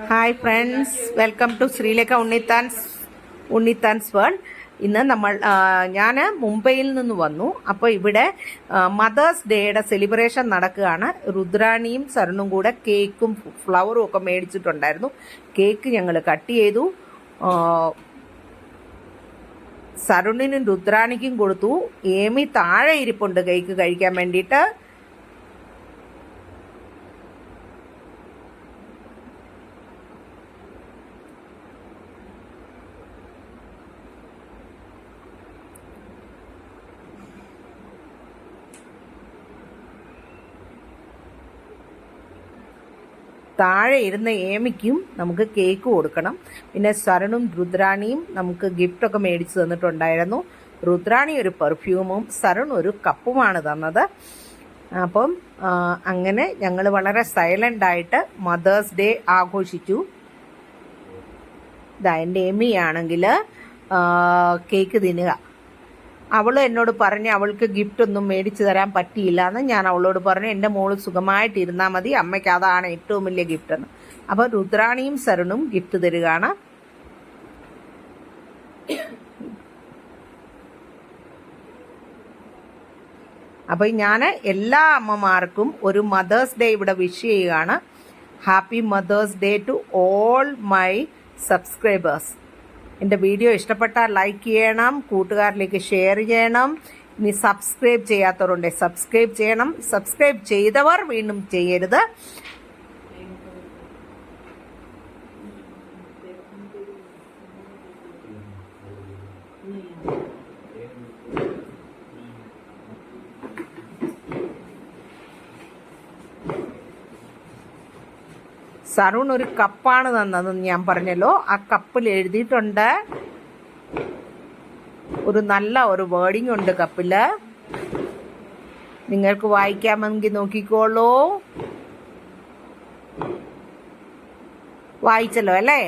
Hi friends, welcome to Sreelekha Unnithan's world. ഇന്ന് ഞാൻ മുംബൈയിൽ നിന്ന് വന്നു. അപ്പോൾ ഇവിടെ മദേഴ്സ് ഡേയുടെ സെലിബ്രേഷൻ നടക്കുകയാണ്. രുദ്രാണിയും സരണും കൂടെ കേക്കും ഫ്ലവറും ഒക്കെ മേടിച്ചിട്ടുണ്ടായിരുന്നു. കേക്ക് ഞങ്ങൾ കട്ട് ചെയ്തു. സരുണിനും രുദ്രാണിക്കും കൊടുത്തു. ഏമി താഴെ ഇരിപ്പുണ്ട് കേക്ക് കഴിക്കാൻ വേണ്ടിയിട്ട്. താഴെ ഇരുന്ന ഏമിക്കും നമുക്ക് കേക്ക് കൊടുക്കണം. പിന്നെ സരണും രുദ്രാണിയും നമുക്ക് ഗിഫ്റ്റൊക്കെ മേടിച്ചു തന്നിട്ടുണ്ടായിരുന്നു. രുദ്രാണി ഒരു പെർഫ്യൂമും സരണും ഒരു കപ്പുമാണ് തന്നത്. അപ്പം അങ്ങനെ ഞങ്ങൾ വളരെ സൈലൻ്റ് ആയിട്ട് മദേഴ്സ് ഡേ ആഘോഷിച്ചു. ഇതാ എൻ്റെ ഏമിയാണെങ്കിൽ കേക്ക് തിന്നുക. അവൾ എന്നോട് പറഞ്ഞ് അവൾക്ക് ഗിഫ്റ്റ് ഒന്നും മേടിച്ചു തരാൻ പറ്റിയില്ല എന്ന്. ഞാൻ അവളോട് പറഞ്ഞു, എൻ്റെ മോള് സുഖമായിട്ടിരുന്നാൽ മതി, അമ്മയ്ക്ക് അതാണ് ഏറ്റവും വലിയ ഗിഫ്റ്റ് എന്ന്. അപ്പോൾ രുദ്രാണിയും സരണും ഗിഫ്റ്റ് തരികയാണ്. അപ്പോൾ ഞാൻ എല്ലാ അമ്മമാർക്കും ഒരു മദേഴ്സ് ഡേ ഇവിടെ വിഷ് ചെയ്യുകയാണ്. Happy Mother's Day to all my subscribers. എൻ്റെ വീഡിയോ ഇഷ്ടപ്പെട്ടാൽ ലൈക്ക് ചെയ്യണം, കൂട്ടുകാരിലേക്ക് ഷെയർ ചെയ്യണം. ഇനി സബ്സ്ക്രൈബ് ചെയ്യാത്തവരുണ്ട്, സബ്സ്ക്രൈബ് ചെയ്യണം. സബ്സ്ക്രൈബ് ചെയ്തവർ വീണ്ടും ചെയ്യരുത്. സരുൺ ഒരു കപ്പാണ് തന്നതെന്ന് ഞാൻ പറഞ്ഞല്ലോ. ആ കപ്പിൽ എഴുതിയിട്ടുണ്ട്, ഒരു നല്ല ഒരു വേർഡിങ് ഉണ്ട് കപ്പില്. നിങ്ങൾക്ക് വായിക്കാമെങ്കിൽ നോക്കിക്കോളൂ. വായിച്ചല്ലോ അല്ലേ?